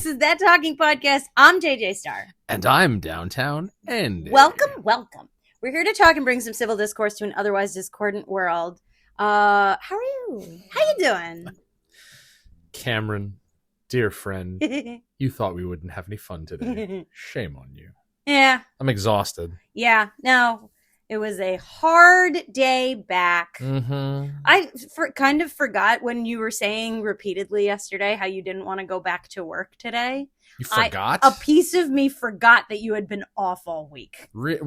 is That Talking Podcast. I'm JJ Starr. And I'm Downtown Andy. Welcome. We're here to talk and bring some civil discourse to an otherwise discordant world. How are you? How you doing? Cameron, dear friend, you thought we wouldn't have any fun today. Shame on you. Yeah. I'm exhausted. Yeah. No, it was a hard day back. Mm-hmm. I kind of forgot when you were saying repeatedly yesterday how you didn't want to go back to work today. You forgot? A piece of me forgot that you had been off all week. Well,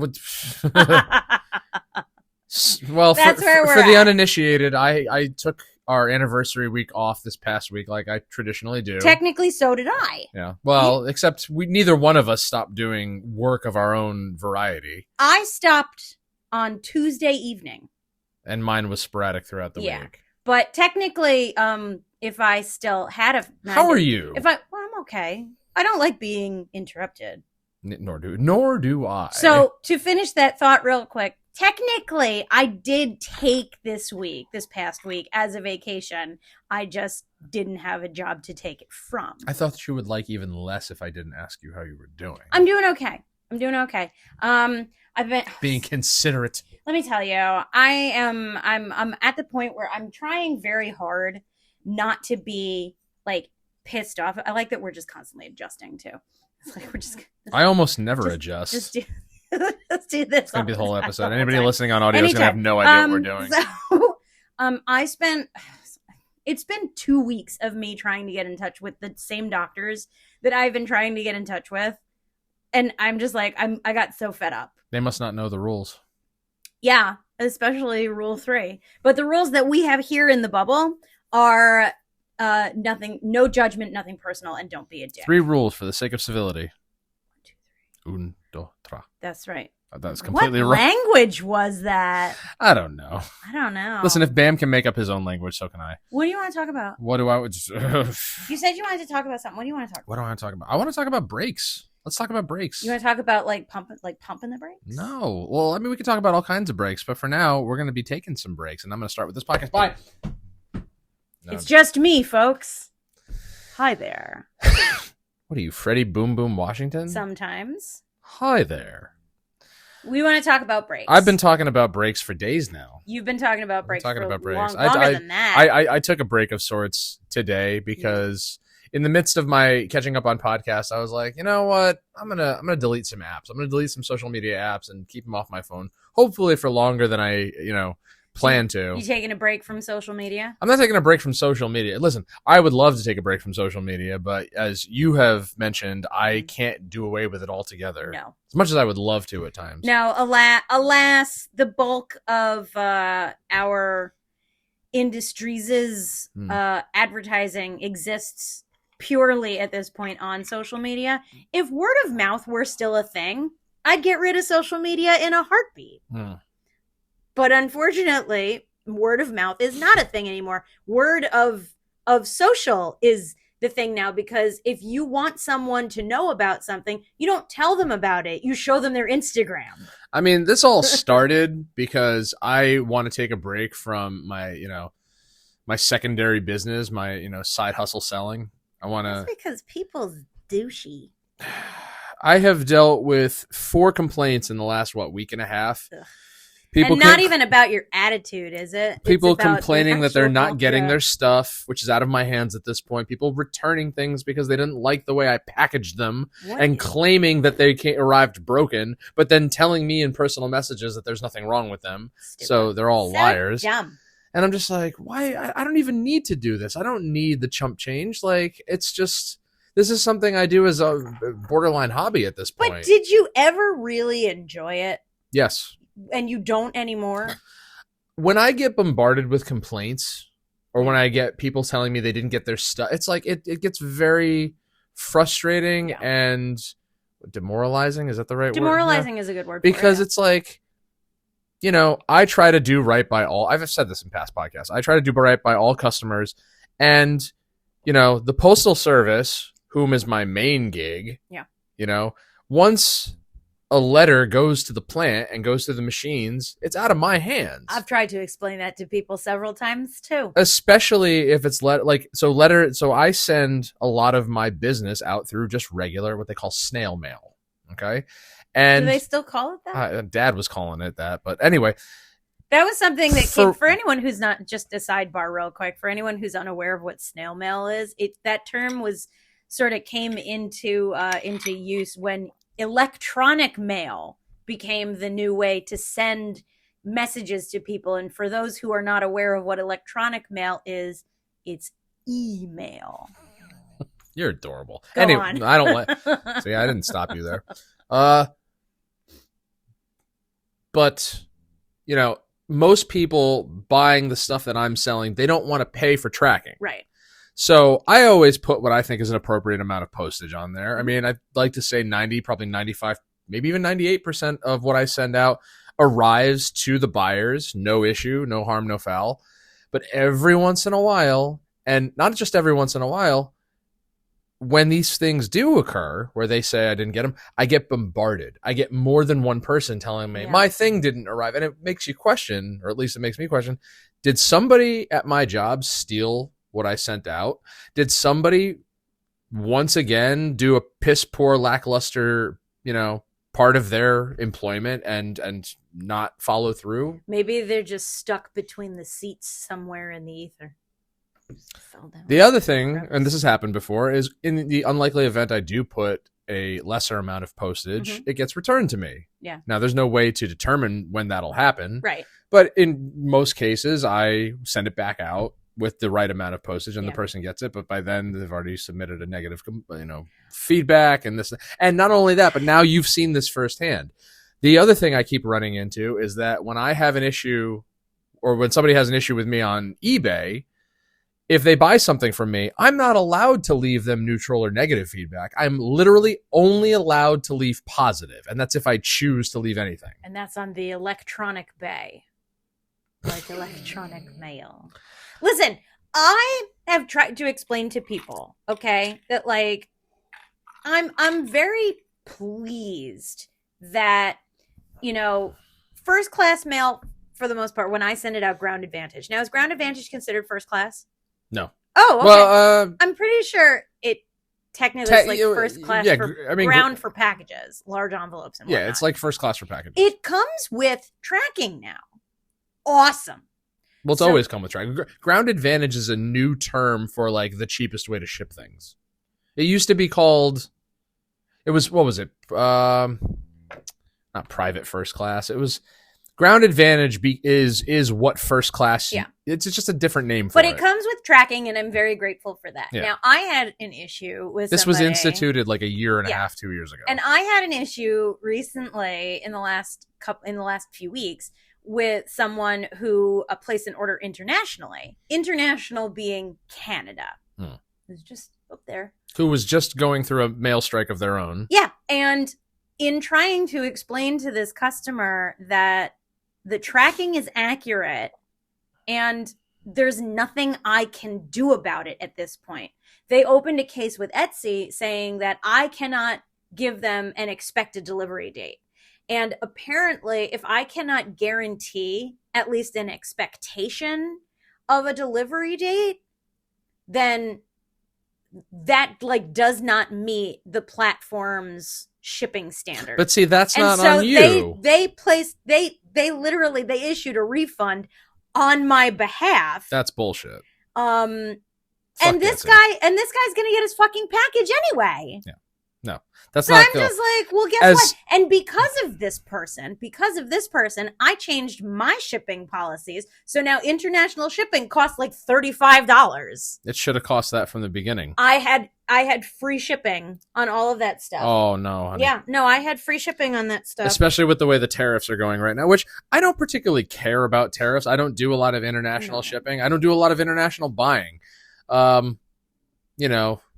That's where we're for the at. uninitiated, I took our anniversary week off this past week like I traditionally do. Technically, so did I. Yeah. Well, except neither one of us stopped doing work of our own variety. I stopped on Tuesday evening. And mine was sporadic throughout the week. But technically, if I still had a... How are you? Well, I'm okay. I don't like being interrupted. Nor do I. So, to finish that thought real quick, technically, I did take this past week, as a vacation. I just didn't have a job to take it from. I thought you would like even less if I didn't ask you how you were doing. I'm doing okay. I've been being considerate. Let me tell you, I'm at the point where I'm trying very hard not to be like pissed off. I like that we're just constantly adjusting too. It's like I almost never adjust. Let's do this. It's gonna be the whole episode. Anybody listening on audio is gonna have no idea what we're doing. So, it's been 2 weeks of me trying to get in touch with the same doctors that I've been trying to get in touch with, and I'm just like I got so fed up. They must not know the rules. Yeah, especially Rule 3. But the rules that we have here in the bubble are nothing, no judgment, nothing personal, and don't be a dick. 3 rules for the sake of civility. 1, 2, 3. That's right. That's completely what wrong. Language was that? I don't know. Listen, if Bam can make up his own language, so can I. What do you want to talk about? What do I... You said you wanted to talk about something. What do you want to talk about? What do I want to talk about? I want to talk about brakes. Let's talk about brakes. You want to talk about pumping the brakes? No. Well, I mean, we can talk about all kinds of brakes, but for now, we're going to be taking some breaks, and I'm going to start with this podcast. Bye. No. It's just me, folks. Hi there. What are you, Freddie Boom Boom Washington? Sometimes. Hi there. We want to talk about brakes. I've been talking about brakes for days now. You've been talking about brakes longer than that. I took a break of sorts today because... in the midst of my catching up on podcasts, I was like, you know what? I'm gonna delete some apps. I'm gonna delete some social media apps and keep them off my phone. Hopefully for longer than I, plan to. You taking a break from social media? I'm not taking a break from social media. Listen, I would love to take a break from social media, but as you have mentioned, I can't do away with it altogether. No. As much as I would love to at times. No, alas, the bulk of our industries' advertising exists purely at this point on social media. If word of mouth were still a thing, I'd get rid of social media in a heartbeat. But unfortunately, word of mouth is not a thing anymore. Word of social is the thing now, because if you want someone to know about something, you don't tell them about it. You show them their Instagram. I mean, this all started because I want to take a break from my, my secondary business, my, side hustle selling. I want to... That's because people's douchey. I have dealt with 4 complaints in the last, week and a half. Ugh. People and not even about your attitude, is it? People complaining that they're not getting their their stuff, which is out of my hands at this point. People returning things because they didn't like the way I packaged them and claiming that they arrived broken, but then telling me in personal messages that there's nothing wrong with them. Stupid. So they're all liars. Dumb. And I'm just like, why? I don't even need to do this. I don't need the chump change. Like, it's just, this is something I do as a borderline hobby at this point. But did you ever really enjoy it? Yes. And you don't anymore? When I get bombarded with complaints, or when I get people telling me they didn't get their stuff, it's like, it gets very frustrating and demoralizing. Is that the right word? Demoralizing is a good word. Because it's like, I try to do right by all. I've said this in past podcasts. I try to do right by all customers. And, the Postal Service, whom is my main gig, once a letter goes to the plant and goes to the machines, it's out of my hands. I've tried to explain that to people several times too. Especially if it's so I send a lot of my business out through just regular, what they call snail mail. Okay. And do they still call it that? Dad was calling it that, but anyway. That was something that came, for anyone who's not, just a sidebar real quick, for anyone who's unaware of what snail mail is, that term was sort of came into use when electronic mail became the new way to send messages to people. And for those who are not aware of what electronic mail is, it's email. You're adorable. Go on. I don't like. See, I didn't stop you there. But most people buying the stuff that I'm selling, they don't want to pay for tracking. Right. So I always put what I think is an appropriate amount of postage on there. I mean, I'd like to say 90, probably 95, maybe even 98% of what I send out arrives to the buyers. No issue, no harm, no foul. But every once in a while, and not just every once in a while, when these things do occur, where they say I didn't get them, I get bombarded. I get more than one person telling me my thing didn't arrive. And it makes you question, or at least it makes me question, did somebody at my job steal what I sent out? Did somebody once again do a piss poor, lackluster, part of their employment and not follow through? Maybe they're just stuck between the seats somewhere in the ether. The other thing, and this has happened before, is in the unlikely event I do put a lesser amount of postage, it gets returned to me. Yeah. Now, there's no way to determine when that'll happen. Right. But in most cases, I send it back out with the right amount of postage and the person gets it. But by then, they've already submitted a negative, feedback and this. And not only that, but now you've seen this firsthand. The other thing I keep running into is that when I have an issue, or when somebody has an issue with me on eBay, if they buy something from me, I'm not allowed to leave them neutral or negative feedback. I'm literally only allowed to leave positive, and that's if I choose to leave anything. And that's on the electronic bay, like electronic mail. Listen, I have tried to explain to people, okay, that I'm very pleased that first class mail for the most part when I send it out ground advantage. Now, is ground advantage considered first class? No. Oh, okay. Well, I'm pretty sure it technically is like first class ground for packages, large envelopes and whatnot. Yeah, it's like first class for packages. It comes with tracking now. Awesome. Well, it's always come with tracking. Ground advantage is a new term for the cheapest way to ship things. It used to be called, what was it? Not private first class. It was ground advantage is what first class. Yeah. It's just a different name for it. But it comes with tracking, and I'm very grateful for that. Yeah. Now, I had an issue with this was instituted like a year and a half, 2 years ago. And I had an issue recently in the last few weeks with someone who placed an order internationally. International being Canada. It was just up there. Who was just going through a mail strike of their own. Yeah. And in trying to explain to this customer that the tracking is accurate and there's nothing I can do about it at this point. They opened a case with Etsy saying that I cannot give them an expected delivery date. And apparently, if I cannot guarantee at least an expectation of a delivery date, then that does not meet the platform's shipping standards. But see, that's not on you. They literally issued a refund on my behalf. That's bullshit. And this guy's gonna get his fucking package anyway. Yeah. No, that's so not. I'm just like, well, guess what? And because of this person, I changed my shipping policies. So now international shipping costs like $35. It should have cost that from the beginning. I had free shipping on all of that stuff. Oh no, honey. Yeah, no, I had free shipping on that stuff. Especially with the way the tariffs are going right now, which I don't particularly care about tariffs. I don't do a lot of international shipping. I don't do a lot of international buying.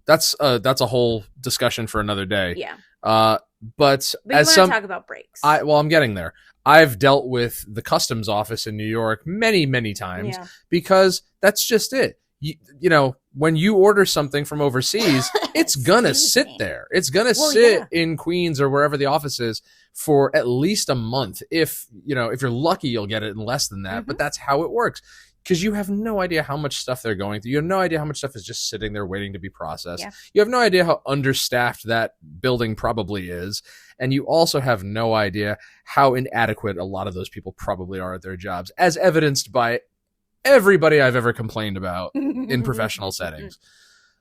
That's a whole discussion for another day. Yeah. But you want to talk about breaks. I'm getting there. I've dealt with the customs office in New York many, many times because that's just it. you know, when you order something from overseas, it's gonna sit there. It's gonna sit in Queens or wherever the office is for at least a month. If you're lucky, you'll get it in less than that. But that's how it works. Because you have no idea how much stuff they're going through. You have no idea how much stuff is just sitting there waiting to be processed. Yeah. You have no idea how understaffed that building probably is. And you also have no idea how inadequate a lot of those people probably are at their jobs, as evidenced by everybody I've ever complained about in professional settings.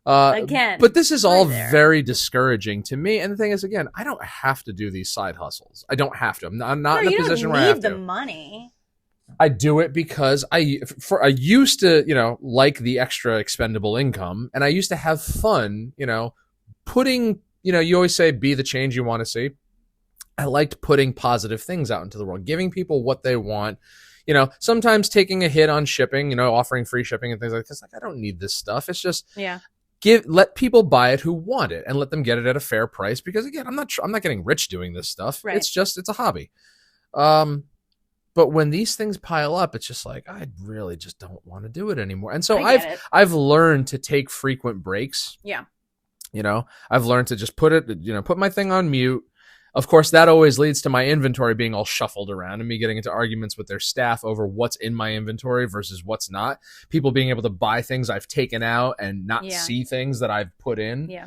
Again, but this is all very discouraging to me. And the thing is, again, I don't have to do these side hustles. I don't have to. I'm not in a position where I have to. You don't need the money. I do it because I used to, like the extra expendable income, and I used to have fun, putting, you always say, be the change you want to see. I liked putting positive things out into the world, giving people what they want, sometimes taking a hit on shipping, offering free shipping and things like this. Like, I don't need this stuff. It's just, let people buy it who want it and let them get it at a fair price. Because again, I'm not getting rich doing this stuff. Right. It's a hobby. But when these things pile up, it's just like, I really just don't want to do it anymore. And so I've learned to take frequent breaks. Yeah. I've learned to just put my thing on mute. Of course, that always leads to my inventory being all shuffled around and me getting into arguments with their staff over what's in my inventory versus what's not. People being able to buy things I've taken out and not see things that I've put in. Yeah.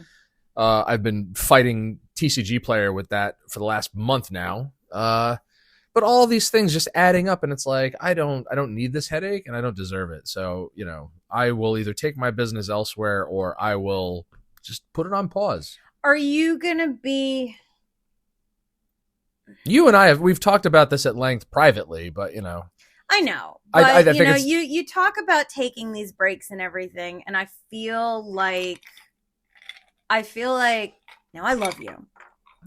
I've been fighting TCG Player with that for the last month now. But all these things just adding up, and it's like, I don't need this headache, and I don't deserve it. So, I will either take my business elsewhere, or I will just put it on pause. Are you gonna be? You and we've talked about this at length privately, but I know, but I think you talk about taking these breaks and everything, and I feel like now I love you.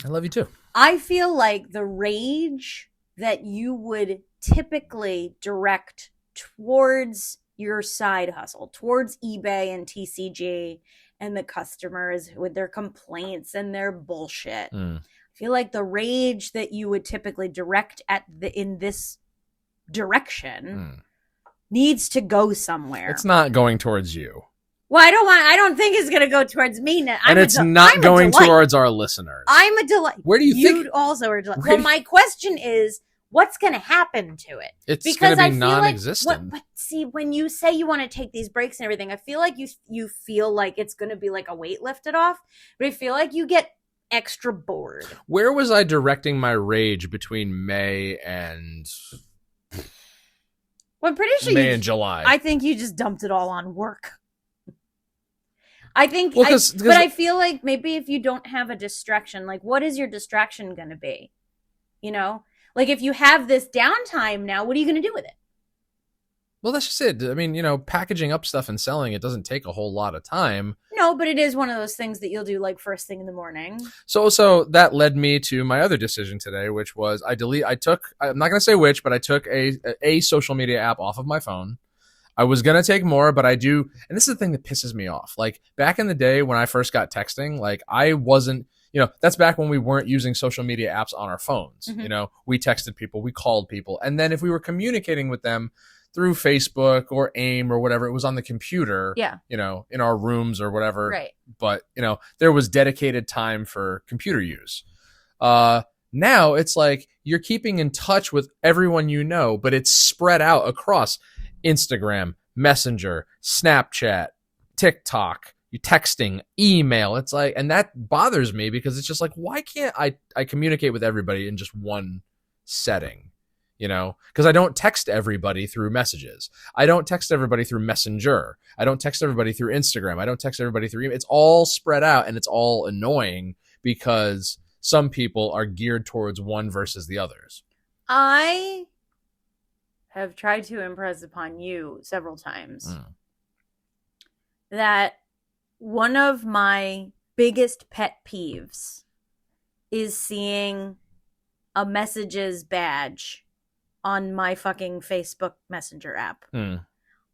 I love you too. I feel like the rage that you would typically direct towards your side hustle, towards eBay and TCG and the customers with their complaints and their bullshit. I feel like the rage that you would typically direct in this direction needs to go somewhere. It's not going towards you. Well, I don't think it's going to go towards me. And it's not going towards our listeners. I'm a delight. Where do you think? You also are a delight. Well, my question is, what's going to happen to it? It's going to be non-existent. But see, when you say you want to take these breaks and everything, I feel like you feel like it's going to be like a weight lifted off. But I feel like you get extra bored. Where was I directing my rage between May and... Well, I'm pretty sure May and July. I think you just dumped it all on work. I think, but I feel like maybe if you don't have a distraction, like what is your distraction going to be? Like if you have this downtime now, what are you going to do with it? Well, that's just it. I mean, packaging up stuff and selling it doesn't take a whole lot of time. No, but it is one of those things that you'll do like first thing in the morning. So that led me to my other decision today, which was I'm not going to say which, but I took a social media app off of my phone. I was going to take more, but I do. And this is the thing that pisses me off. Like back in the day when I first got texting, like I wasn't, that's back when we weren't using social media apps on our phones. Mm-hmm. We texted people, we called people. And then if we were communicating with them through Facebook or AIM or whatever, it was on the computer, in our rooms or whatever. Right. But, there was dedicated time for computer use. Now it's like you're keeping in touch with everyone but it's spread out across Instagram, Messenger, Snapchat, TikTok, you texting, email. It's like, and that bothers me because it's just like, why can't I communicate with everybody in just one setting? Because I don't text everybody through messages. I don't text everybody through Messenger. I don't text everybody through Instagram. I don't text everybody through email. It's all spread out and it's all annoying because some people are geared towards one versus the others. I have tried to impress upon you several times that one of my biggest pet peeves is seeing a messages badge on my fucking Facebook Messenger app.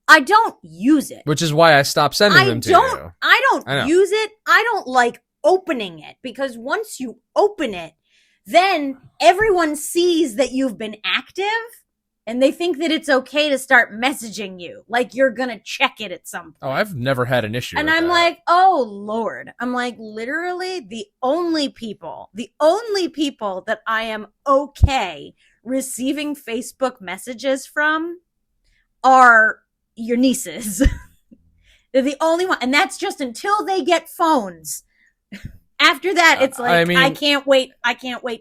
I don't use it. Which is why I stopped sending them to you. I don't use it. I don't like opening it because once you open it, then everyone sees that you've been active And they think that it's okay to start messaging you like you're going to check it at some point. Oh, I've never had an issue and with I'm that. like, oh, Lord. I'm like, literally, the only people that I am okay receiving Facebook messages from are your nieces. They're the only one. And that's just until they get phones. After that, it's like, I mean, I can't wait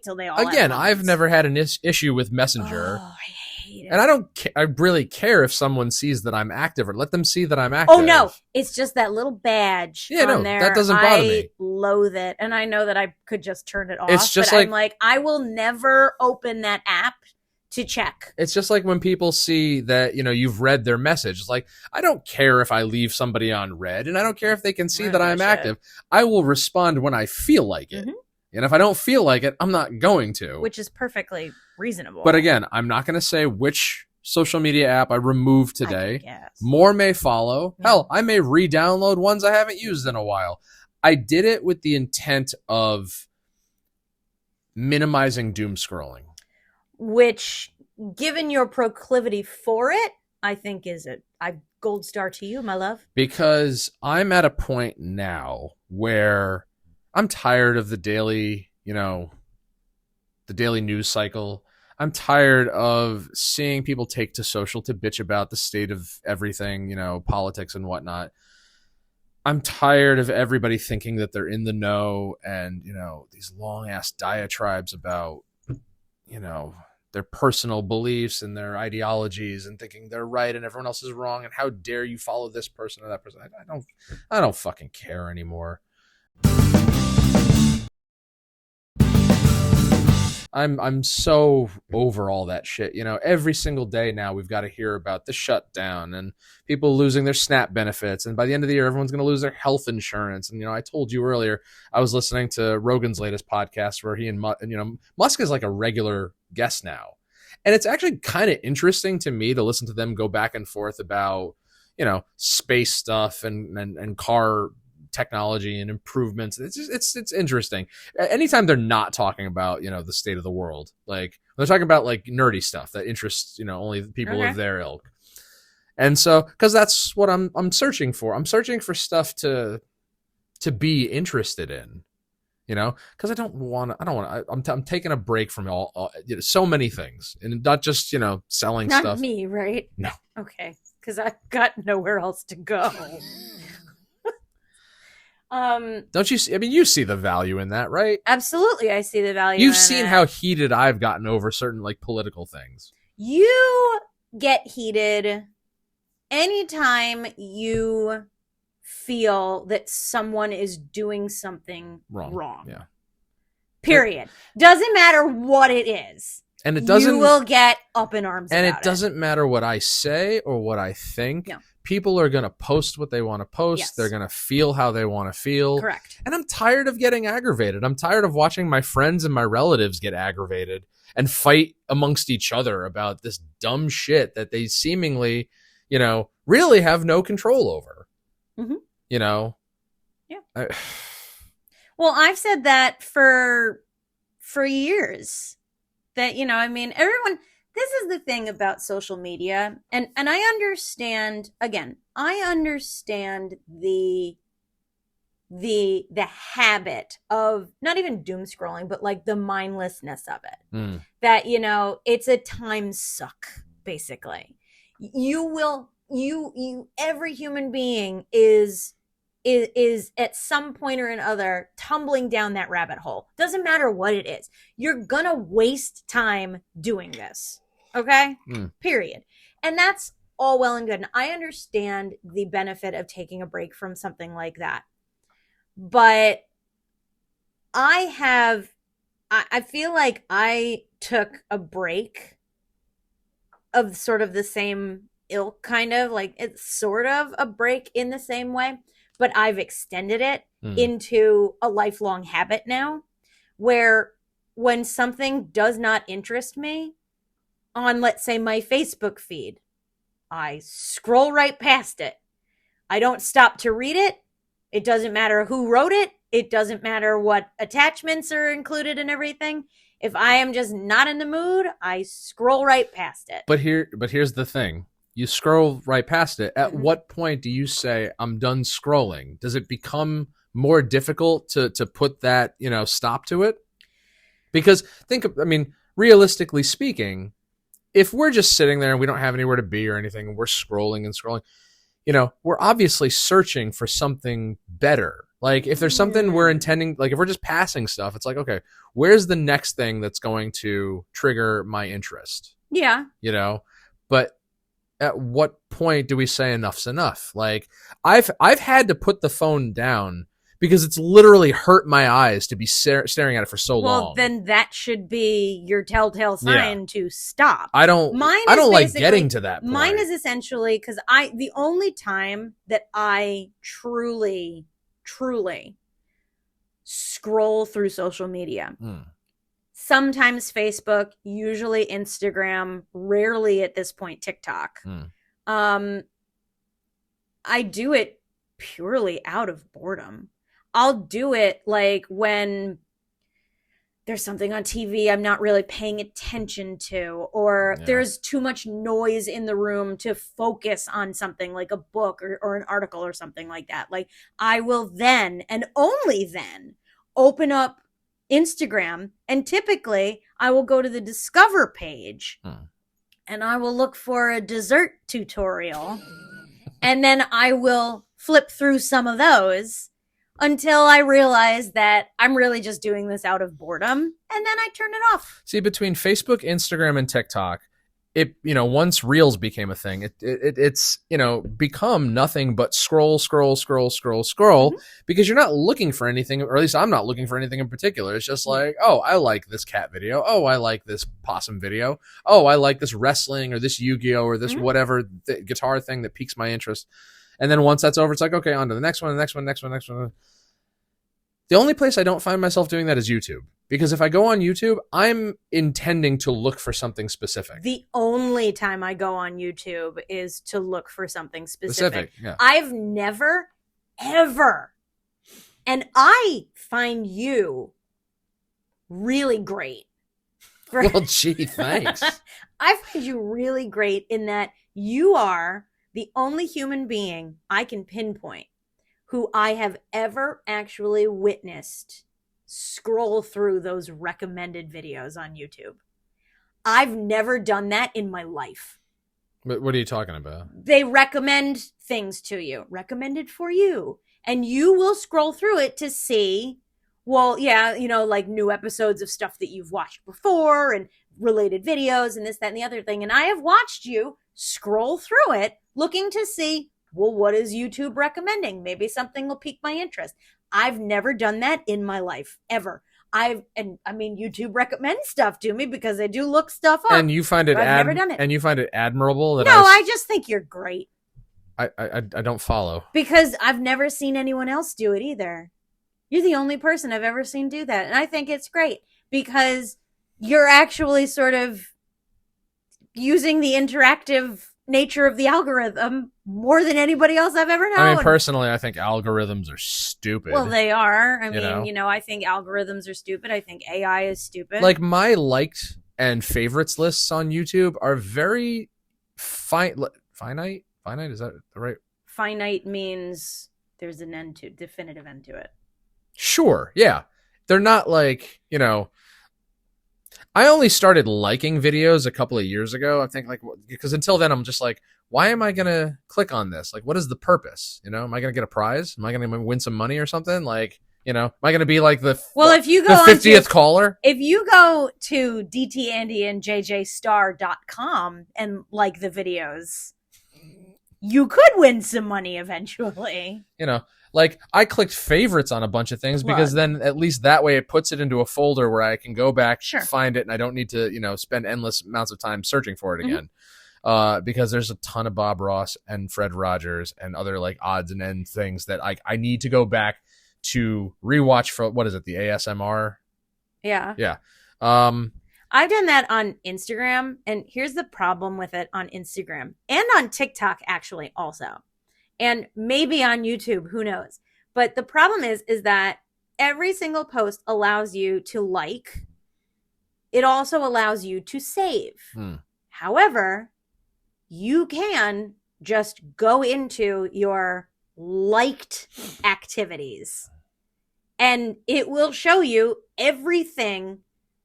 till they all again, I've never had an issue with Messenger. Oh, I hate it. And I really care if someone sees that I'm active, or let them see that I'm active. Oh, no. It's just that little badge on there. That doesn't bother me. I loathe it. And I know that I could just turn it off. It's just but I'm like, I will never open that app to check. It's just like when people see that, you've read their message. It's like, I don't care if I leave somebody on read, and I don't care if they can see that I'm active. I will respond when I feel like it. Mm-hmm. And if I don't feel like it, I'm not going to. Which is perfectly reasonable. But again, I'm not going to say which social media app I removed today. More may follow. Yeah. Hell, I may re-download ones I haven't used in a while. I did it with the intent of minimizing doom scrolling. Which, given your proclivity for it, I think is a gold star to you, my love. Because I'm at a point now where I'm tired of the daily news cycle. I'm tired of seeing people take to social to bitch about the state of everything, politics and whatnot. I'm tired of everybody thinking that they're in the know and, these long ass diatribes about, their personal beliefs and their ideologies and thinking they're right and everyone else is wrong. And how dare you follow this person or that person? I don't fucking care anymore. I'm so over all that shit. Every single day now we've got to hear about the shutdown and people losing their SNAP benefits. And by the end of the year, everyone's going to lose their health insurance. And, I told you earlier, I was listening to Rogan's latest podcast where he and Musk is like a regular guest now. And it's actually kind of interesting to me to listen to them go back and forth about, space stuff and car technology and improvements. It's interesting. Anytime they're not talking about the state of the world, like they're talking about like nerdy stuff that interests only the people of their ilk. And so, because that's what I'm searching for. I'm searching for stuff to be interested in, because I'm taking a break from all so many things, and not just selling not stuff. Not me, right? No. Okay, because I've got nowhere else to go. Don't you see? I mean, you see the value in that, right? Absolutely, I see the value. You've seen how heated I've gotten over certain like political things. You get heated anytime you feel that someone is doing something wrong. Yeah. Period. Doesn't matter what it is. And it doesn't. You will get up in arms. And about it doesn't matter what I say or what I think. No. People are going to post what they want to post. Yes. They're going to feel how they want to feel. Correct. And I'm tired of getting aggravated. I'm tired of watching my friends and my relatives get aggravated and fight amongst each other about this dumb shit that they seemingly, really have no control over. Mm-hmm. Yeah. Well, I've said that for years. That, everyone... This is the thing about social media, and I understand, again, the habit of not even doom scrolling, but like the mindlessness of it. That, it's a time suck, basically. Every human being is at some point or another tumbling down that rabbit hole. Doesn't matter what it is. You're gonna waste time doing this. Okay? Period. And that's all well and good. And I understand the benefit of taking a break from something like that. But I feel like I took a break of sort of the same ilk, kind of. Like it's sort of a break in the same way, but I've extended it into a lifelong habit now, where when something does not interest me, on, let's say, my Facebook feed, I scroll right past it. I don't stop to read it. It doesn't matter who wrote it. It doesn't matter what attachments are included and everything. If I am just not in the mood, I scroll right past it. But here's the thing. You scroll right past it. At what point do you say, I'm done scrolling? Does it become more difficult to put that, stop to it? Because realistically speaking, if we're just sitting there and we don't have anywhere to be or anything, and we're scrolling and scrolling, we're obviously searching for something better. Like if there's something we're intending, like if we're just passing stuff, it's like, okay, where's the next thing that's going to trigger my interest? Yeah. But at what point do we say enough's enough? Like I've had to put the phone down because it's literally hurt my eyes to be staring at it for so long. Well, then that should be your telltale sign to stop. I don't like getting to that point. Mine is essentially because the only time that I truly scroll through social media, sometimes Facebook, usually Instagram, rarely at this point TikTok. I do it purely out of boredom. I'll do it like when there's something on TV I'm not really paying attention to, or there's too much noise in the room to focus on something like a book or an article or something like that. Like I will then, and only then, open up Instagram, and typically I will go to the Discover page and I will look for a dessert tutorial, and then I will flip through some of those until I realize that I'm really just doing this out of boredom, and then I turn it off. See, between Facebook, Instagram, and TikTok, once Reels became a thing, it's become nothing but scroll, because you're not looking for anything, or at least I'm not looking for anything in particular. It's just like, oh, I like this cat video. Oh, I like this possum video. Oh, I like this wrestling or this Yu-Gi-Oh or this whatever guitar thing that piques my interest. And then once that's over, it's like, okay, on to the next one, the next one, next one, next one. The only place I don't find myself doing that is YouTube. Because if I go on YouTube, I'm intending to look for something specific. The only time I go on YouTube is to look for something specific. Yeah. I've never, ever, and I find you really great. Well, gee, thanks. I find you really great in that you are the only human being I can pinpoint who I have ever actually witnessed scroll through those recommended videos on YouTube. I've never done that in my life. But what are you talking about? They recommend things to you, recommended for you, and you will scroll through it to see, well, yeah, like new episodes of stuff that you've watched before and related videos and this, that, and the other thing. And I have watched you scroll through it looking to see, well, what is YouTube recommending? Maybe something will pique my interest. I've never done that in my life, ever. YouTube recommends stuff to me because I do look stuff up. And you find it I've never done it. And you find it admirable that I just think you're great. I don't follow. Because I've never seen anyone else do it either. You're the only person I've ever seen do that. And I think it's great because you're actually sort of using the interactive nature of the algorithm more than anybody else I've ever known. I mean, personally, I think algorithms are stupid. Well, they are. I think algorithms are stupid. I think AI is stupid. Like my liked and favorites lists on YouTube are very finite. Finite? Is that the right? Finite means there's an definitive end to it. Sure. Yeah. They're not like, I only started liking videos a couple of years ago. I think because until then I'm just like, why am I going to click on this? Like, what is the purpose? Am I going to get a prize? Am I going to win some money or something? Like, am I going to be like if you go the 50th caller? If you go to dtandyandjjstar.com and like the videos, you could win some money eventually. Like I clicked favorites on a bunch of things because then at least that way it puts it into a folder where I can go back, find it, and I don't need to, spend endless amounts of time searching for it again. Because there's a ton of Bob Ross and Fred Rogers and other like odds and ends things that I need to go back to rewatch for, what is it, the ASMR? Yeah. Yeah. I've done that on Instagram, and here's the problem with it on Instagram and on TikTok actually also. And maybe on YouTube, who knows? But the problem is that every single post allows you to like it also allows you to save. However, you can just go into your liked activities and it will show you everything,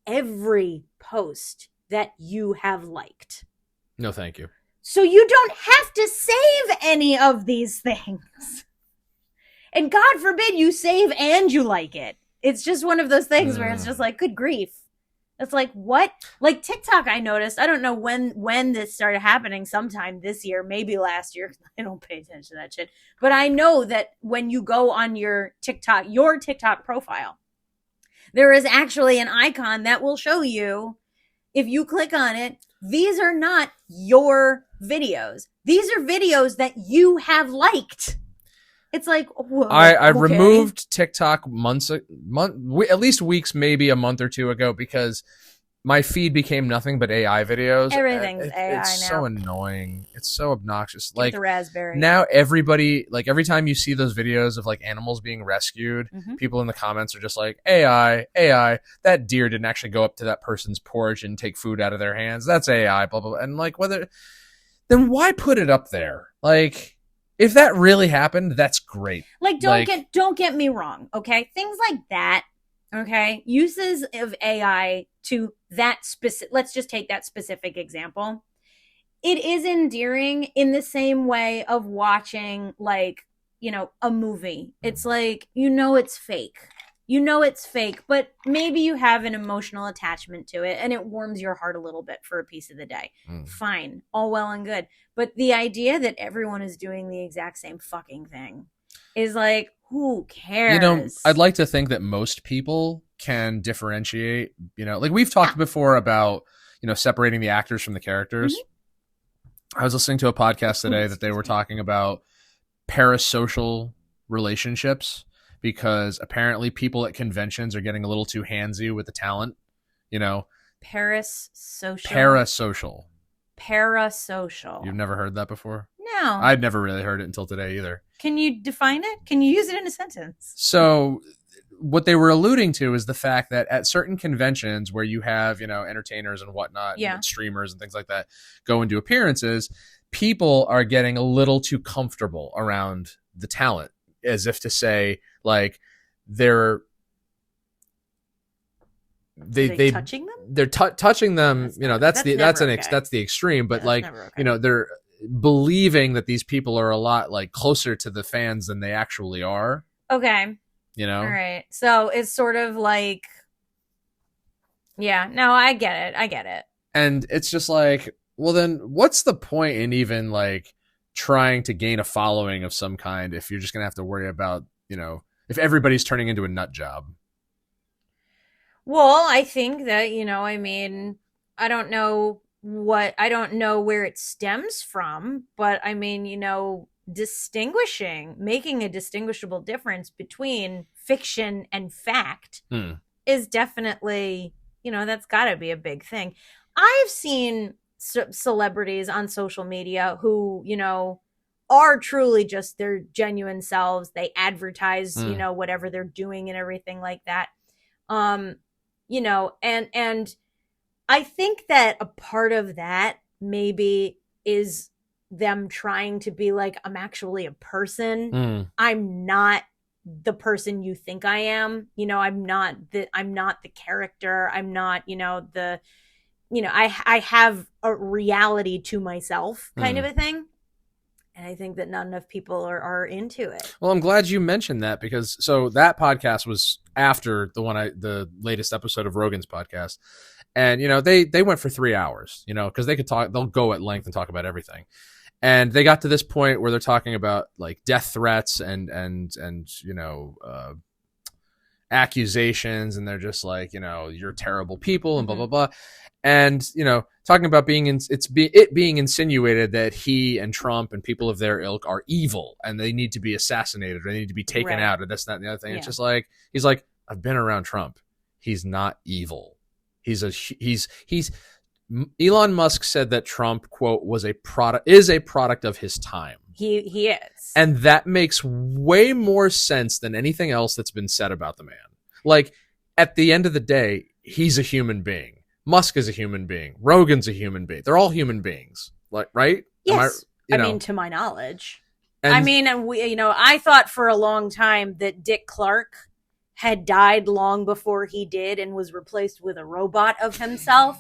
every post that you have liked. No, thank you. So you don't have to save any of these things. And God forbid you save and you like it. It's just one of those things where it's just like, good grief. It's like, what? Like TikTok, I noticed. I don't know when this started happening, sometime this year, maybe last year. I don't pay attention to that shit. But I know that when you go on your TikTok profile, there is actually an icon that will show you, if you click on it, these are not your videos. These are videos that you have liked. It's like, whoa, I okay. removed TikTok at least weeks, maybe a month or two ago, because my feed became nothing but AI videos. Everything's AI it's now. So annoying. It's so obnoxious. Get the raspberry. Now everybody, like every time you see those videos of like animals being rescued, people in the comments are just like, AI, that deer didn't actually go up to that person's porch and take food out of their hands. That's AI, blah, blah, blah. And like, then why put it up there? Like, if that really happened, that's great. Like, don't get me wrong, okay? Things like that, okay? Uses of AI to that specific, let's just take that specific example. It is endearing in the same way of watching, like, you know, a movie. It's like, it's fake. It's fake, but maybe you have an emotional attachment to it and it warms your heart a little bit for a piece of the day. Fine. All well and good. But the idea that everyone is doing the exact same fucking thing is like, who cares? I'd like to think that most people can differentiate, like we've talked before about, separating the actors from the characters. I was listening to a podcast today that they were talking about parasocial relationships, because apparently people at conventions are getting a little too handsy with the talent, Parasocial. You've never heard that before? No. I'd never really heard it until today either. Can you define it? Can you use it in a sentence? So what they were alluding to is the fact that at certain conventions where you have, entertainers and whatnot, and streamers and things like that go and do appearances, people are getting a little too comfortable around the talent, as if to say, like, they're touching them. They're touching them. That's the extreme. But they're believing that these people are a lot like closer to the fans than they actually are. Okay. All right. So it's sort of like, I get it. And it's just like, well, then what's the point in even like trying to gain a following of some kind if you're just gonna have to worry about, if everybody's turning into a nut job? Well, I think that, I don't know where it stems from, but I mean, making a distinguishable difference between fiction and fact is definitely, that's gotta be a big thing. I've seen celebrities on social media who, are truly just their genuine selves. They advertise, whatever they're doing and everything like that. And I think that a part of that maybe is them trying to be like, I'm actually a person. I'm not the person you think I am. I'm not the character. I'm not, I have a reality to myself kind of a thing. And I think that not enough people are into it. Well, I'm glad you mentioned that, because so that podcast was after the latest episode of Rogan's podcast. And, they went for 3 hours, because they'll go at length and talk about everything. And they got to this point where they're talking about like death threats and accusations. And they're just like, you're terrible people and blah, blah, blah. And, talking about being insinuated that he and Trump and people of their ilk are evil and they need to be assassinated or they need to be taken out or this, that, and the other thing. Yeah. It's just like, he's like, I've been around Trump. He's not evil. Elon Musk said that Trump, quote, is a product of his time. He is. And that makes way more sense than anything else that's been said about the man. Like, at the end of the day, he's a human being. Musk is a human being. Rogan's a human being. They're all human beings, like, right? Yes. I mean, to my knowledge. I thought for a long time that Dick Clark had died long before he did and was replaced with a robot of himself.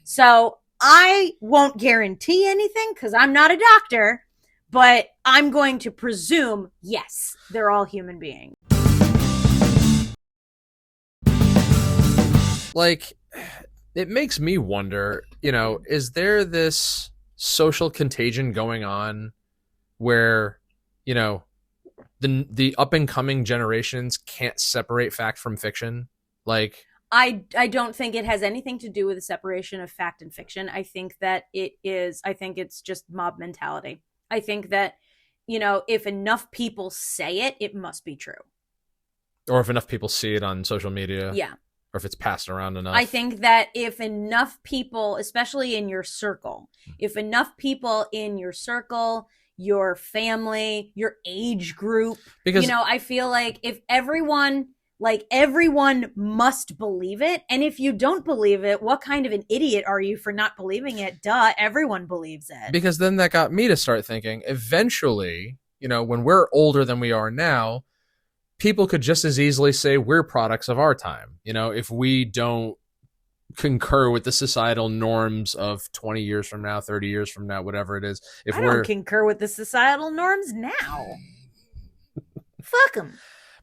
So I won't guarantee anything because I'm not a doctor, but I'm going to presume, yes, they're all human beings. Like, it makes me wonder, is there this social contagion going on where, the up and coming generations can't separate fact from fiction? Like, I don't think it has anything to do with the separation of fact and fiction. I think it's just mob mentality. I think that, if enough people say it, it must be true. Or if enough people see it on social media. Yeah. Or if it's passed around enough. I think that if enough people, especially in your circle, if enough people in your circle, your family, your age group, because, I feel like if everyone must believe it. And if you don't believe it, what kind of an idiot are you for not believing it? Duh, everyone believes it. Because then that got me to start thinking, eventually, when we're older than we are now, people could just as easily say we're products of our time. If we don't concur with the societal norms of 20 years from now, 30 years from now, whatever it is. If I don't concur with the societal norms now. Fuck them.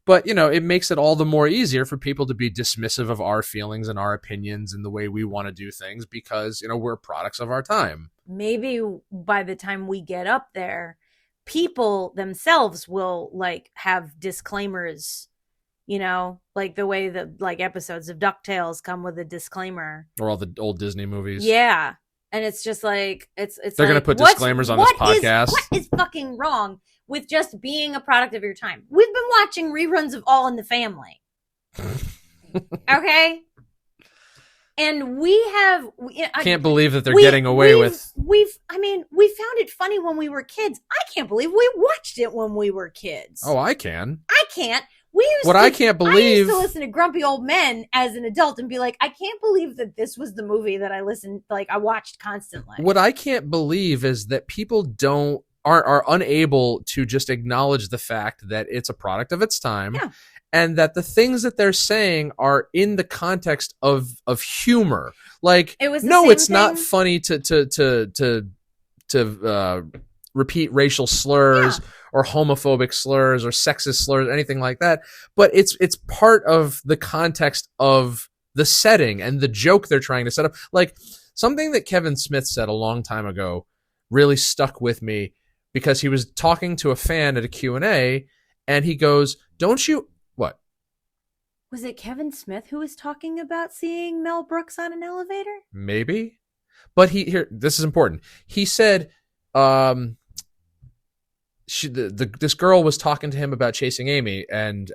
But, it makes it all the more easier for people to be dismissive of our feelings and our opinions and the way we want to do things because, we're products of our time. Maybe by the time we get up there, people themselves will have disclaimers, like the way that episodes of DuckTales come with a disclaimer. Or all the old Disney movies. Yeah. And it's just it's they're going to put disclaimers on this podcast. What is fucking wrong with just being a product of your time? We've been watching reruns of All in the Family. Okay? And I can't believe that they're getting away with. We found it funny when we were kids. I can't believe we watched it when we were kids. Oh, I can. I can't. I used to listen to Grumpy Old Men as an adult and be like, I can't believe that this was the movie that I watched constantly. What I can't believe is that people are unable to just acknowledge the fact that it's a product of its time. Yeah. And that the things that they're saying are in the context of humor. Like, it's not funny to repeat racial slurs or homophobic slurs or sexist slurs, anything like that. But it's part of the context of the setting and the joke they're trying to set up. Like, something that Kevin Smith said a long time ago really stuck with me because he was talking to a fan at a Q&A and he goes, don't you... What? Was it Kevin Smith who was talking about seeing Mel Brooks on an elevator? Maybe. But this is important. He said, this girl was talking to him about Chasing Amy and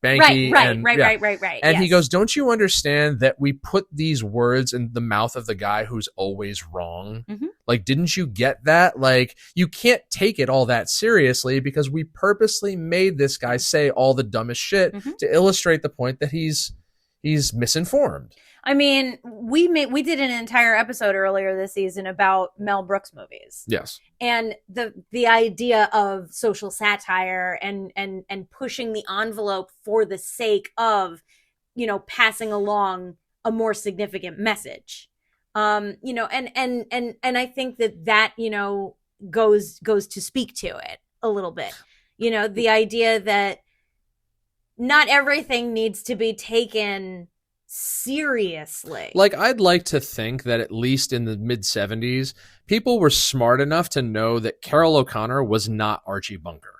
Banky. Right. And he goes, don't you understand that we put these words in the mouth of the guy who's always wrong? Mm-hmm. Like, didn't you get that? Like, you can't take it all that seriously because we purposely made this guy say all the dumbest shit to illustrate the point that he's misinformed. I mean, we did an entire episode earlier this season about Mel Brooks movies. Yes. And the idea of social satire and pushing the envelope for the sake of, passing along a more significant message. And I think that goes to speak to it a little bit. The idea that not everything needs to be taken seriously. Like, I'd like to think that at least in the mid-70s, people were smart enough to know that Carol O'Connor was not Archie Bunker.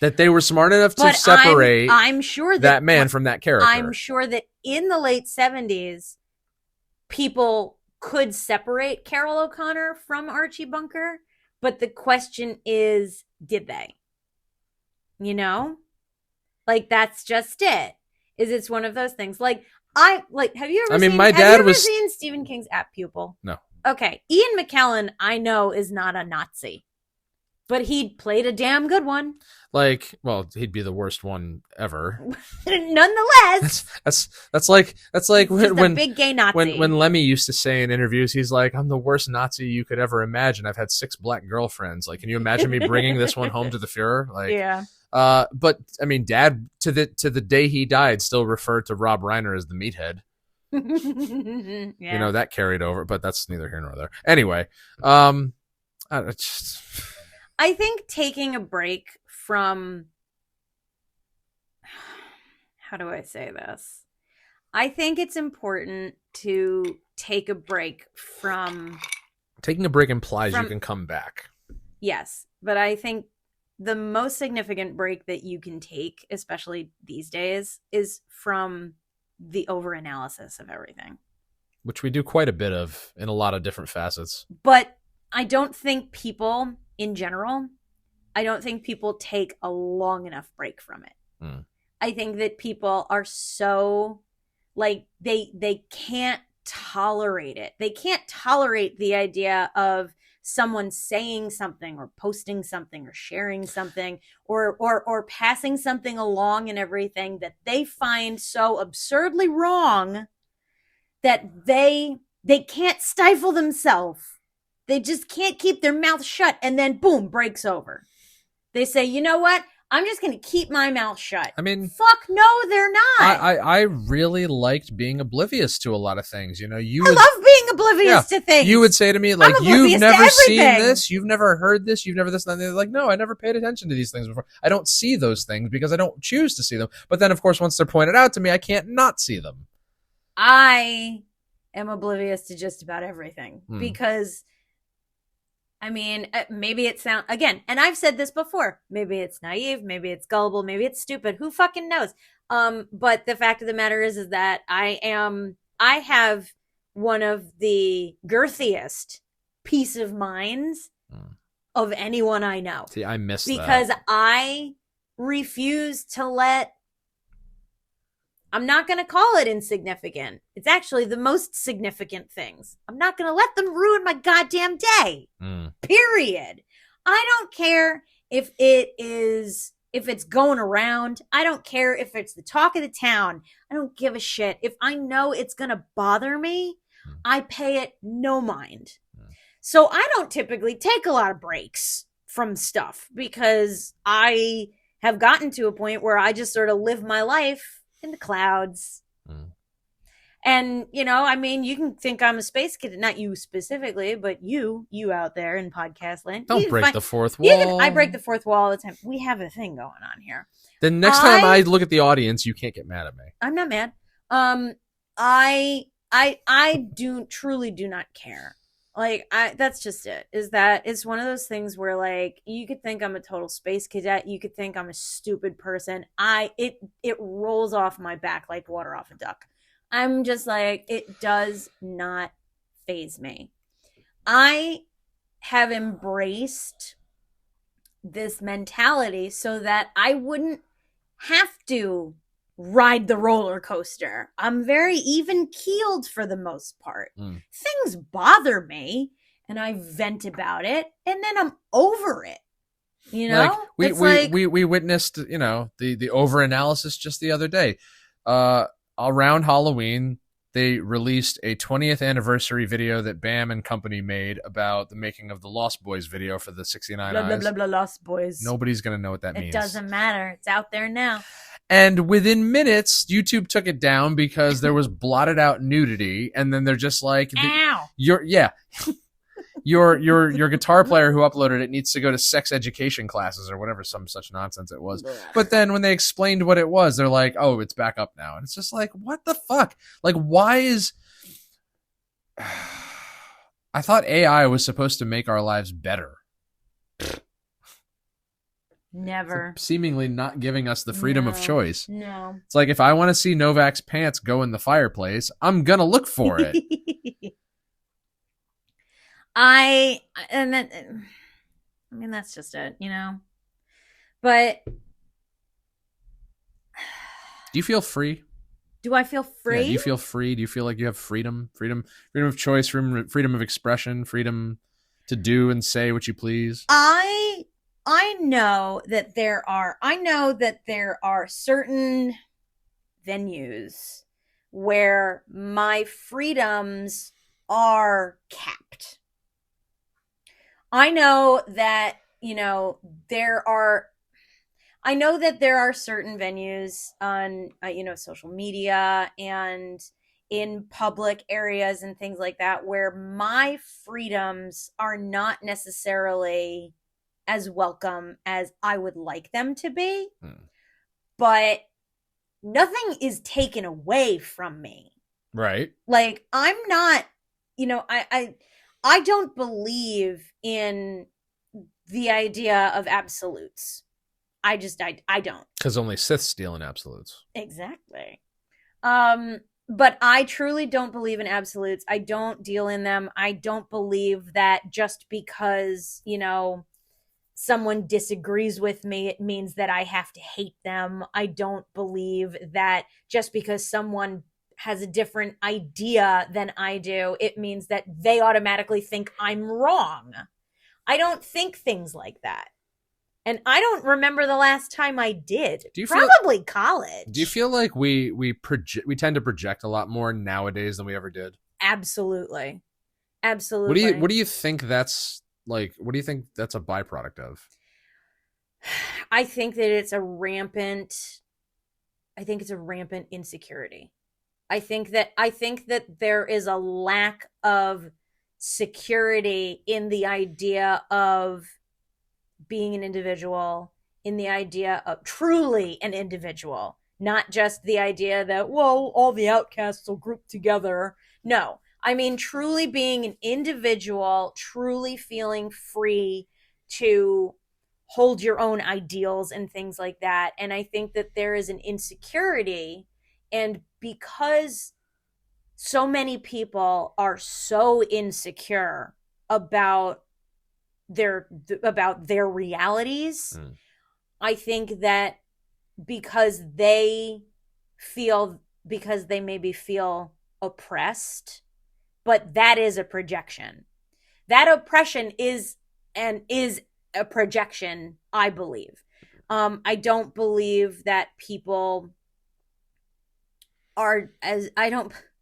That they were smart enough to separate I'm sure that man from that character. I'm sure that in the late 70s, people could separate Carol O'Connor from Archie Bunker, but the question is, did they? That's just it. It's one of those things. Have you ever seen Stephen King's Apt Pupil? No. Okay. Ian McKellen, I know, is not a Nazi. But he played a damn good one. Like, well, he'd be the worst one ever. Nonetheless, That's like when big gay Nazi. when Lemmy used to say in interviews, he's like, "I'm the worst Nazi you could ever imagine. I've had 6 black girlfriends. Like, can you imagine me bringing this one home to the Fuhrer?" Like, yeah. But I mean, Dad to the day he died still referred to Rob Reiner as the meathead. Yeah. You know, that carried over, but that's neither here nor there. Anyway, I think taking a break from, how do I say this? I think it's important to take a break from. Taking a break implies you can come back. Yes, but I think the most significant break that you can take, especially these days, is from the overanalysis of everything. Which we do quite a bit of in a lot of different facets. But I don't think people, in general, I don't think people take a long enough break from it. Mm. I think that people are so, like, they can't tolerate it. They can't tolerate the idea of someone saying something or posting something or sharing something or passing something along and everything that they find so absurdly wrong that they can't stifle themselves. They just can't keep their mouth shut, and then boom, breaks over. They say, you know what? I'm just going to keep my mouth shut. I mean, fuck no, they're not. I really liked being oblivious to a lot of things. You know, I love being oblivious to things. You would say to me, like, you've never seen this, you've never heard this, you've never this, and they're like, no, I never paid attention to these things before. I don't see those things because I don't choose to see them. But then, of course, once they're pointed out to me, I can't not see them. I am oblivious to just about everything because, I mean, maybe it sounds, again, and I've said this before, maybe it's naive, maybe it's gullible, maybe it's stupid, who fucking knows? But the fact of the matter is that I have one of the girthiest peace of minds of anyone I know. See, I miss that. Because that. I refuse to let, I'm not going to call it insignificant. It's actually the most significant things. I'm not going to let them ruin my goddamn day. Period. I don't care if it's going around. I don't care if it's the talk of the town. I don't give a shit. If I know it's going to bother me, I pay it no mind. So I don't typically take a lot of breaks from stuff because I have gotten to a point where I just sort of live my life in the clouds. And, you know, I mean, you can think I'm a space kid, not you specifically, but you out there in podcast land. Don't break the fourth wall. I break the fourth wall all the time. We have a thing going on here. The next time I look at the audience, you can't get mad at me. I'm not mad. I truly do not care. Like, that's just it. Is that it's one of those things where, like, you could think I'm a total space cadet. You could think I'm a stupid person. It rolls off my back like water off a duck. I'm just like, it does not faze me. I have embraced this mentality so that I wouldn't have to ride the roller coaster. I'm very even keeled for the most part. Things bother me and I vent about it and then I'm over it. You know, like, we witnessed, you know, the over analysis just the other day. Around Halloween, they released a 20th anniversary video that Bam and company made about the making of the Lost Boys video for the 69 blah, Eyes. blah, blah, blah, Lost Boys. Nobody's going to know what that means. It doesn't matter. It's out there now. And within minutes, YouTube took it down because there was blotted out nudity. And then they're just like, ow. Your guitar player who uploaded it needs to go to sex education classes or whatever, some such nonsense it was. But then when they explained what it was, they're like, oh, it's back up now. And it's just like, what the fuck? Like, why is... I thought AI was supposed to make our lives better. Never. Seemingly not giving us the freedom of choice. No. It's like, if I want to see Novak's pants go in the fireplace, I'm going to look for it. I mean, that's just it, you know? But do you feel free? Do I feel free? Yeah, do you feel free? Do you feel like you have freedom of choice, freedom of expression, freedom to do and say what you please? I I know that there are certain venues where my freedoms are capped. I know that, there are certain venues on, social media and in public areas and things like that where my freedoms are not necessarily as welcome as I would like them to be. But nothing is taken away from me. Right. Like, I'm not, I don't believe in the idea of absolutes. I don't. Because only Siths deal in absolutes. Exactly. But I truly don't believe in absolutes. I don't deal in them. I don't believe that just because, someone disagrees with me, it means that I have to hate them. I don't believe that just because someone has a different idea than I do, it means that they automatically think I'm wrong. I don't think things like that. And I don't remember the last time I did. Probably college. Do you feel like we tend to project a lot more nowadays than we ever did? Absolutely. Absolutely. What do you think that's like? What do you think that's a byproduct of? I think that it's a rampant insecurity. I think that there is a lack of security in the idea of being an individual, in the idea of truly an individual, not just the idea that, well, all the outcasts will group together. No, I mean, truly being an individual, truly feeling free to hold your own ideals and things like that. And I think that there is an insecurity, and because so many people are so insecure about their realities, I think that because they maybe feel oppressed, but that is a projection. That oppression is a projection, I believe. I don't believe that people are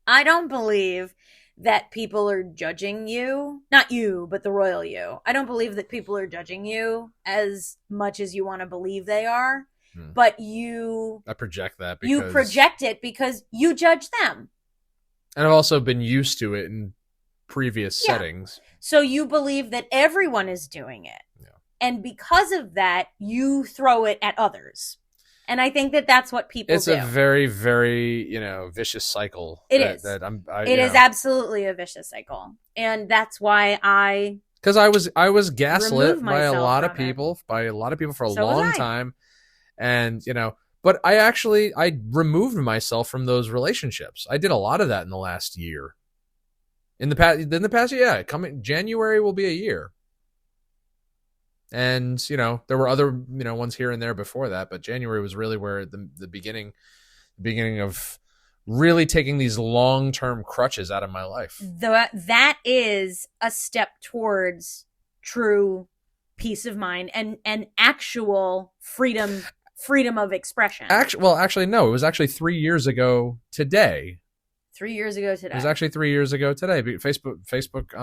I don't believe that people are judging you, not you, but the royal you. I don't believe that people are judging you as much as you want to believe they are, but I project that because you project it because you judge them. And I've also been used to it in previous settings. So you believe that everyone is doing it. Yeah. And because of that, you throw it at others. And I think that that's what people do. It's a very, very, vicious cycle. It is. It is absolutely a vicious cycle. And that's why because I was gaslit by a lot of people for a long time. And, but I removed myself from those relationships. I did a lot of that in the last year. In the past, yeah, coming January will be a year. And, there were other, ones here and there before that, but January was really where the beginning of really taking these long-term crutches out of my life. That is a step towards true peace of mind and actual freedom of expression. Actually, no, it was actually 3 years ago today. 3 years ago today. It was actually 3 years ago today. Facebook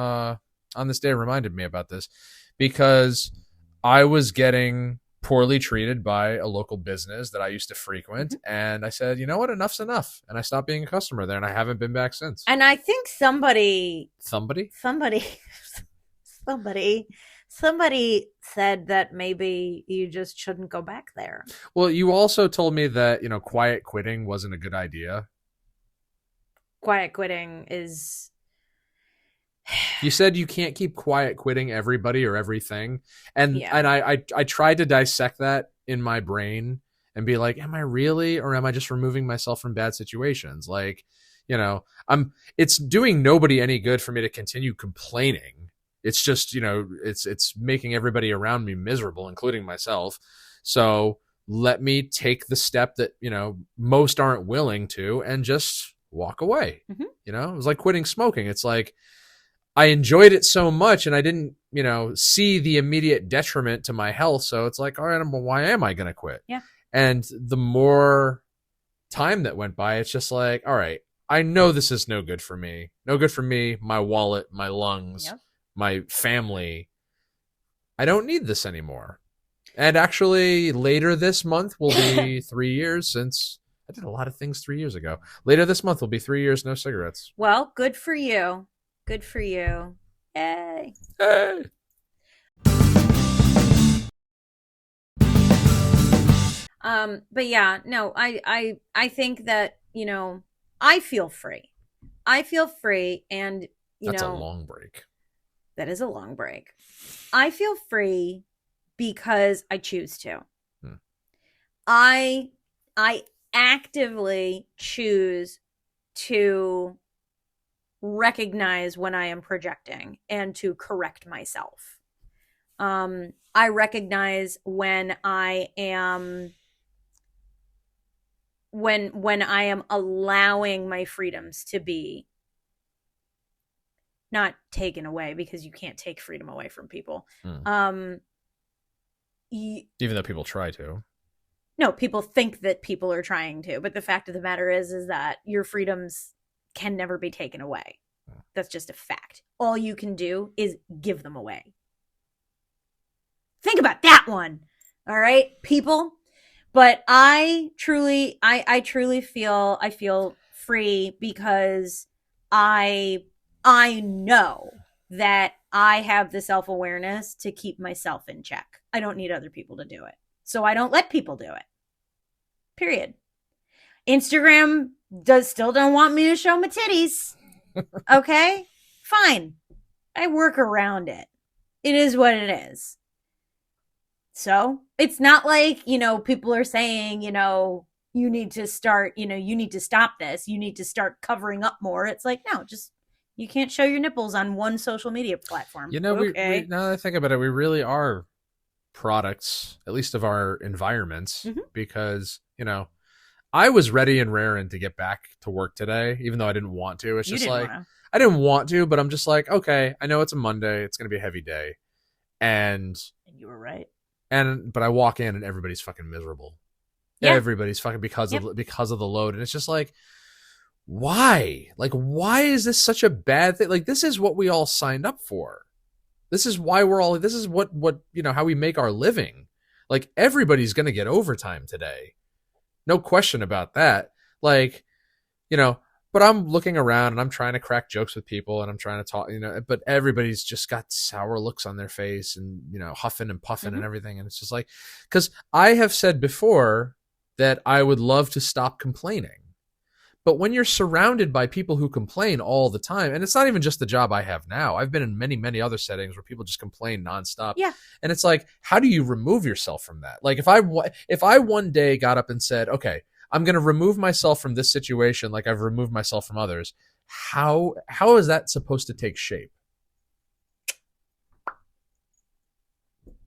on this day reminded me about this because I was getting poorly treated by a local business that I used to frequent. And I said, you know what? Enough's enough. And I stopped being a customer there, and I haven't been back since. And I think somebody said that maybe you just shouldn't go back there. Well, you also told me that, quiet quitting wasn't a good idea. Quiet quitting is... You said you can't keep quiet quitting everybody or everything. And I tried to dissect that in my brain and be like, am I really, or am I just removing myself from bad situations? Like, it's doing nobody any good for me to continue complaining. It's just, it's making everybody around me miserable, including myself. So let me take the step that, most aren't willing to and just walk away. It was like quitting smoking. It's like, I enjoyed it so much and I didn't, see the immediate detriment to my health. So it's like, all right, why am I going to quit? Yeah. And the more time that went by, it's just like, all right, I know this is no good for me. No good for me, my wallet, my lungs, my family. I don't need this anymore. And actually, later this month will be 3 years since I did a lot of things 3 years ago. Later this month will be 3 years, no cigarettes. Well, good for you. Good for you. Yay. Hey. But yeah, no, I think that, I feel free. I feel free, and that's a long break. That is a long break. I feel free because I choose to. I actively choose to recognize when I am projecting and to correct myself. I recognize when I am allowing my freedoms to be not taken away, because you can't take freedom away from people. Even though people try to. No, people think that people are trying to, but the fact of the matter is that your freedoms can never be taken away. That's just a fact. All you can do is give them away. Think about that one. All right, people. But I truly feel free because I know that I have the self-awareness to keep myself in check. I don't need other people to do it. So I don't let people do it. Period. Instagram still don't want me to show my titties. Okay? Fine. I work around it. It is what it is. So it's not like, people are saying, you need to start, you need to stop this. You need to start covering up more. It's like, no, just, you can't show your nipples on one social media platform. Okay. We now that I think about it, we really are products, at least of our environments, because, I was ready and raring to get back to work today, even though I didn't want to. It's just like, I didn't want to, but I'm just like, okay, I know it's a Monday. It's going to be a heavy day. And you were right. But I walk in and everybody's fucking miserable. Yeah. Everybody's fucking because of the load. And it's just like, why? Like, why is this such a bad thing? Like, this is what we all signed up for. This is why this is what, how we make our living. Like, everybody's going to get overtime today. No question about that. Like, but I'm looking around and I'm trying to crack jokes with people and I'm trying to talk, but everybody's just got sour looks on their face and, huffing and puffing and everything. And it's just like, because I have said before that I would love to stop complaining. But when you're surrounded by people who complain all the time, and it's not even just the job I have now, I've been in many, many other settings where people just complain nonstop. Yeah. And it's like, how do you remove yourself from that? Like, if I one day got up and said, okay, I'm going to remove myself from this situation like I've removed myself from others, how is that supposed to take shape?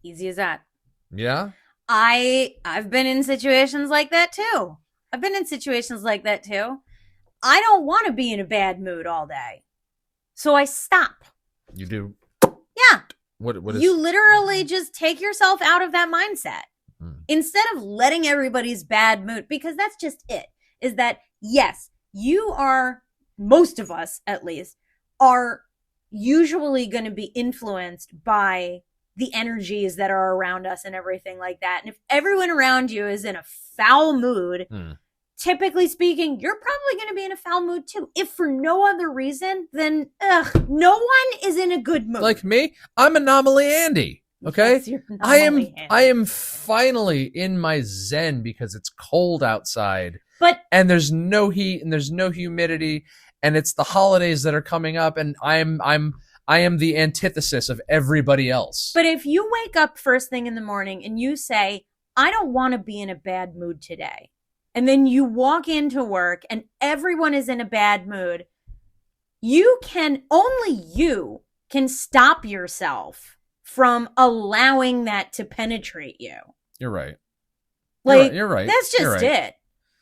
Easy as that. Yeah? I've been in situations like that too. I don't want to be in a bad mood all day. So I stop. You do? Yeah. What is... You literally just take yourself out of that mindset. Instead of letting everybody's bad mood, because that's just it, is that, yes, you are, most of us at least, are usually going to be influenced by the energies that are around us and everything like that. And if everyone around you is in a foul mood, typically speaking, you're probably going to be in a foul mood too. If for no other reason, then no one is in a good mood. Like me, I'm Anomaly Andy. Okay, yes, I am finally in my zen because it's cold outside, and there's no heat and there's no humidity, and it's the holidays that are coming up, and I am the antithesis of everybody else. But if you wake up first thing in the morning and you say, I don't want to be in a bad mood today, and then you walk into work and everyone is in a bad mood, only you can stop yourself from allowing that to penetrate you. You're right. Like, you're right. That's just it.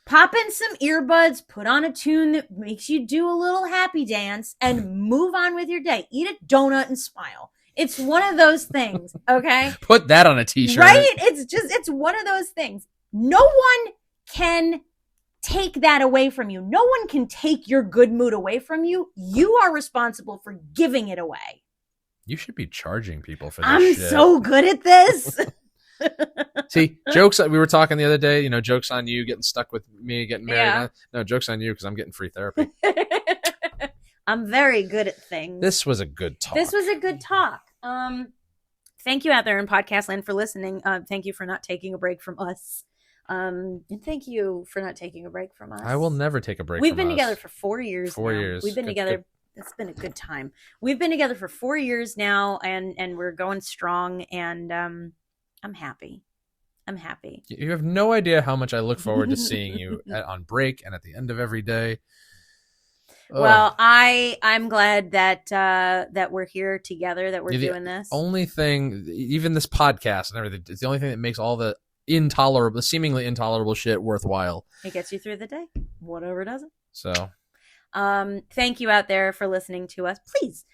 Pop in some earbuds, put on a tune that makes you do a little happy dance, and move on with your day. Eat a donut and smile. It's one of those things, okay? Put that on a t-shirt. Right? It's one of those things. No one can take that away from you. No one can take your good mood away from you. You are responsible for giving it away. You should be charging people for this I'm shit. so good at this. See, jokes. We were talking the other day, you know, jokes on you getting stuck with me getting married. Yeah. No, jokes on you because I'm getting free therapy. I'm very good at things. This was a good talk. Thank you out there in podcast land for listening. Thank you for not taking a break from us. And thank you for not taking a break from us. I will never take a break We've from been us. together for 4 years. 4 now. years. We've been together. Good. It's been a good time. We've been together for 4 years now, and we're going strong. And I'm happy. I'm happy. You have no idea how much I look forward to seeing you on break and at the end of every day. Ugh. Well, I'm glad that we're here together, that we're doing this. Only thing, even this podcast and everything, it's the only thing that makes all the seemingly intolerable shit worthwhile. It gets you through the day. Whatever doesn't. So, thank you out there for listening to us. Please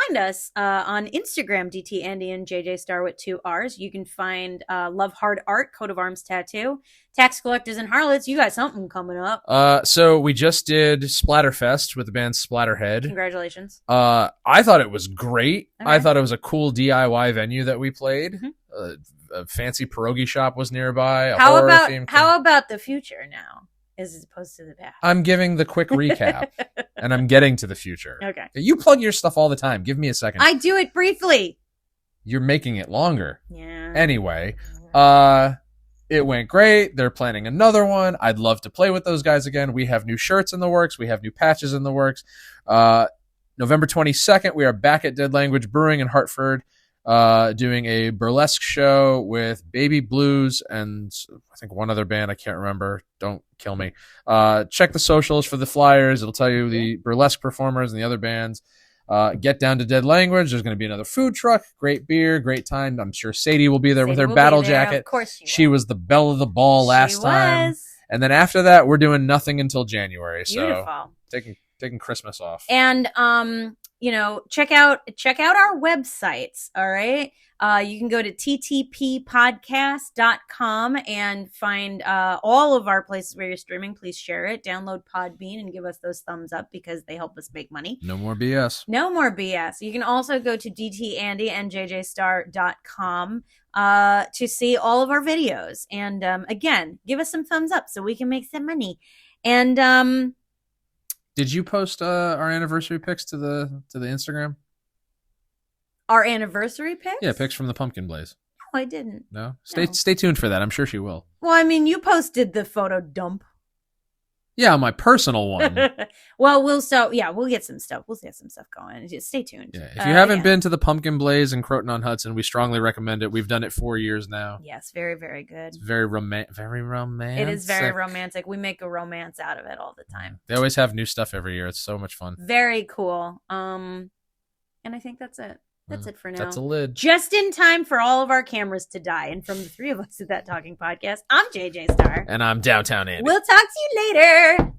find us on Instagram, DT Andy and JJ Star with 2 R's. You can find Love Hard Art, Coat of Arms Tattoo, Tax Collectors and Harlots. You got something coming up. So we just did Splatterfest with the band Splatterhead. Congratulations. I thought it was great. Okay. I thought it was a cool DIY venue that we played. Mm-hmm. A fancy pierogi shop was nearby. How about the future now? As opposed to the past. I'm giving the quick recap, and I'm getting to the future. Okay. You plug your stuff all the time. Give me a second. I do it briefly. You're making it longer. Yeah. Anyway, it went great. They're planning another one. I'd love to play with those guys again. We have new shirts in the works. We have new patches in the works. November 22nd, we are back at Dead Language Brewing in Hartford. Doing a burlesque show with Baby Blues and I think one other band. I can't remember. Don't kill me. Check the socials for the flyers. It'll tell you the burlesque performers and the other bands. Get down to Dead Language. There's going to be another food truck. Great beer. Great time. I'm sure Sadie will be there with her battle jacket. Of course she was the belle of the ball last time. And then after that, we're doing nothing until January. Beautiful. So taking Christmas off. And check out our websites. All right. You can go to ttppodcast.com and find all of our places where you're streaming. Please share it. Download Podbean and give us those thumbs up because they help us make money. No more BS. No more BS. You can also go to dtandyandjjstar.com to see all of our videos. And again, give us some thumbs up so we can make some money. And did you post our anniversary pics to the Instagram? Our anniversary pics? Yeah, pics from the Pumpkin Blaze. No, I didn't. No? Stay tuned for that. I'm sure she will. Well, I mean, you posted the photo dump. Yeah, my personal one. Well, we'll get some stuff. We'll get some stuff going. Just stay tuned. Yeah, if you haven't been to the Pumpkin Blaze in Croton-on-Hudson, we strongly recommend it. We've done it 4 years now. Yes, very, very good. It's very romantic. It is very romantic. We make a romance out of it all the time. They always have new stuff every year. It's so much fun. Very cool. And I think that's it. That's it for now. That's a lid. Just in time for all of our cameras to die. And from the 3 of us at That Talking Podcast, I'm JJ Star. And I'm Downtown Andy. We'll talk to you later.